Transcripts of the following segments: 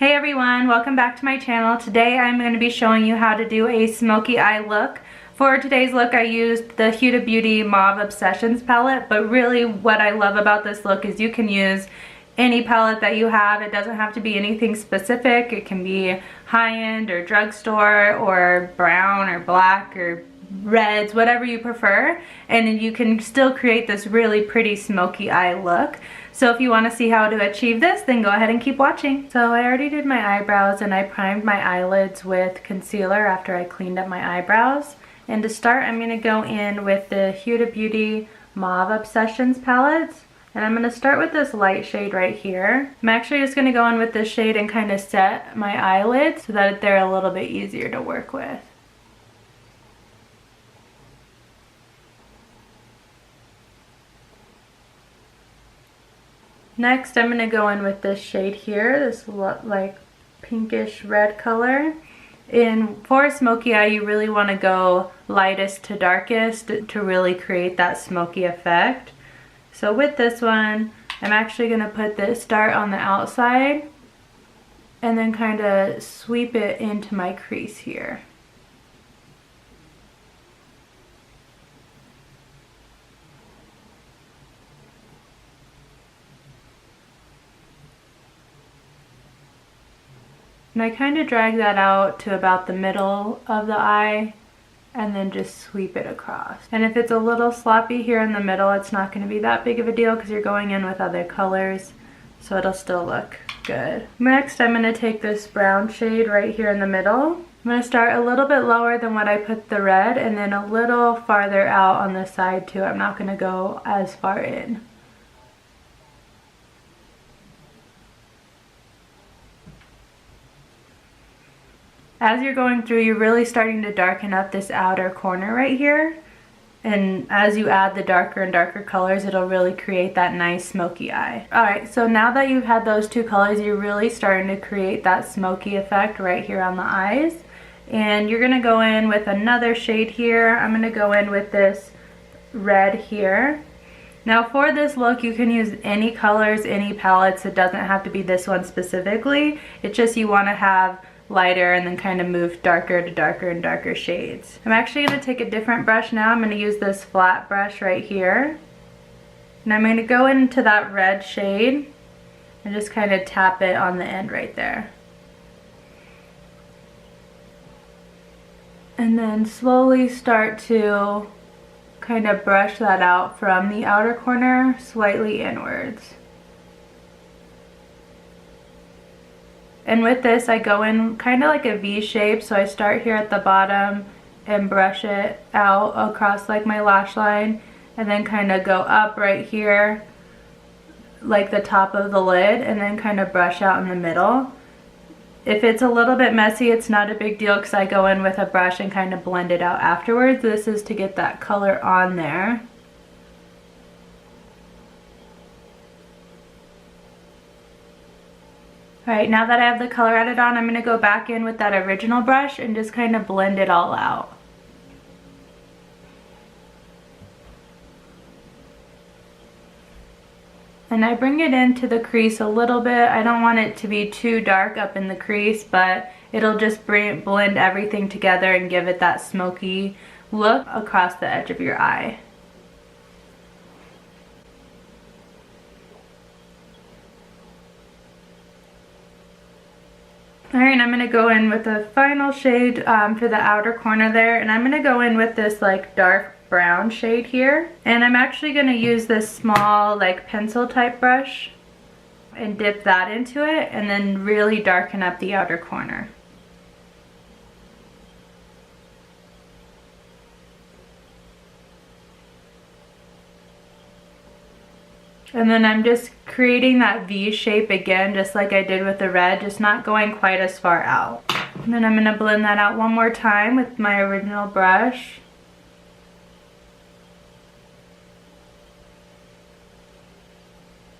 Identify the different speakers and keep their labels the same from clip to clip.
Speaker 1: Hey everyone, welcome back to my channel. Today I'm going to be showing you how to do a smoky eye look. For today's look I used the Huda Beauty Mauve Obsessions palette, but really what I love about this look is you can use any palette that you have. It doesn't have to be anything specific. It can be high-end or drugstore or brown or black or reds, whatever you prefer, and you can still create this really pretty smoky eye look. So if you want to see how to achieve this, then go ahead and keep watching. So I already did my eyebrows and I primed my eyelids with concealer after I cleaned up my eyebrows. And to start, I'm going to go in with the Huda Beauty Mauve Obsessions palettes. And I'm going to start with this light shade right here. I'm actually just going to go in with this shade and kind of set my eyelids so that they're a little bit easier to work with. Next, I'm going to go in with this shade here, this like pinkish red color. And for a smoky eye, you really want to go lightest to darkest to really create that smoky effect. So with this one, I'm actually going to start on the outside and then kind of sweep it into my crease here. And I kind of drag that out to about the middle of the eye and then just sweep it across. And if it's a little sloppy here in the middle, it's not going to be that big of a deal because you're going in with other colors, so it'll still look good. Next, I'm going to take this brown shade right here in the middle. I'm going to start a little bit lower than what I put the red and then a little farther out on the side too. I'm not going to go as far in. As you're going through, you're really starting to darken up this outer corner right here. And as you add the darker and darker colors, it'll really create that nice smoky eye. Alright, so now that you've had those two colors, you're really starting to create that smoky effect right here on the eyes. And you're going to go in with another shade here. I'm going to go in with this red here. Now for this look, you can use any colors, any palettes. It doesn't have to be this one specifically. It's just you want to have lighter and then kind of move darker to darker and darker shades. I'm actually going to take a different brush now. I'm going to use this flat brush right here. And I'm going to go into that red shade and just kind of tap it on the end right there. And then slowly start to kind of brush that out from the outer corner slightly inwards. And with this, I go in kind of like a V shape, so I start here at the bottom and brush it out across like my lash line, and then kind of go up right here like the top of the lid, and then kind of brush out in the middle. If it's a little bit messy, it's not a big deal because I go in with a brush and kind of blend it out afterwards. This is to get that color on there. Alright, now that I have the color added on, I'm going to go back in with that original brush and just kind of blend it all out. And I bring it into the crease a little bit. I don't want it to be too dark up in the crease, but it'll just blend everything together and give it that smoky look across the edge of your eye. Alright, I'm going to go in with the final shade for the outer corner there, and I'm going to go in with this like dark brown shade here. And I'm actually going to use this small like pencil type brush and dip that into it and then really darken up the outer corner. And then I'm just creating that V shape again, just like I did with the red, just not going quite as far out. And then I'm going to blend that out one more time with my original brush.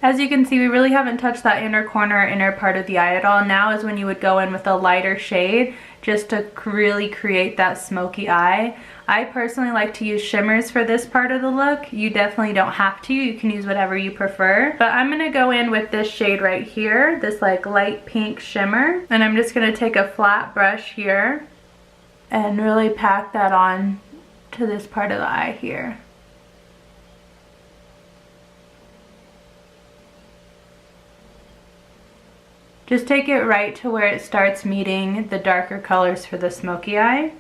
Speaker 1: As you can see, we really haven't touched that inner corner or inner part of the eye at all. Now is when you would go in with a lighter shade just to really create that smoky eye. I personally like to use shimmers for this part of the look. You definitely don't have to. You can use whatever you prefer. But I'm going to go in with this shade right here, this like light pink shimmer. And I'm just going to take a flat brush here and really pack that on to this part of the eye here. Just take it right to where it starts meeting the darker colors for the smoky eye.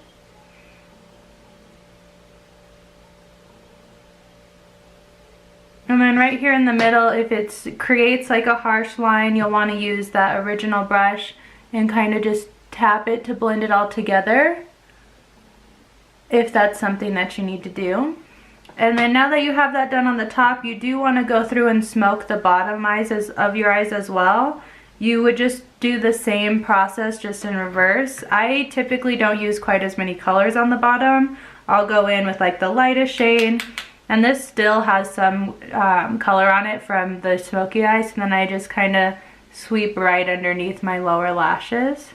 Speaker 1: And then right here in the middle, if it creates like a harsh line, you'll want to use that original brush and kind of just tap it to blend it all together, if that's something that you need to do. And then now that you have that done on the top, you do want to go through and smoke the bottom eyes of your eyes as well. You would just do the same process, just in reverse. I typically don't use quite as many colors on the bottom. I'll go in with like the lightest shade, and this still has some color on it from the smoky eyes, and then I just kind of sweep right underneath my lower lashes.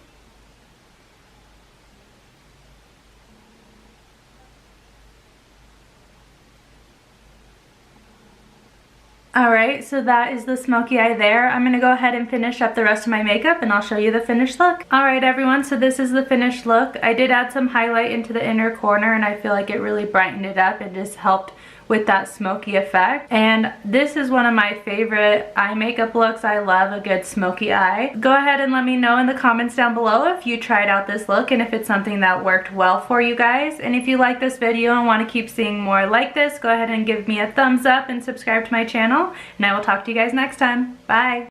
Speaker 1: Alright, so that is the smoky eye there. I'm going to go ahead and finish up the rest of my makeup and I'll show you the finished look. Alright everyone, so this is the finished look. I did add some highlight into the inner corner and I feel like it really brightened it up and just helped with that smoky effect. And this is one of my favorite eye makeup looks. I love a good smoky eye. Go ahead and let me know in the comments down below if you tried out this look and if it's something that worked well for you guys. And if you like this video and want to keep seeing more like this, go ahead and give me a thumbs up and subscribe to my channel. And I will talk to you guys next time. Bye!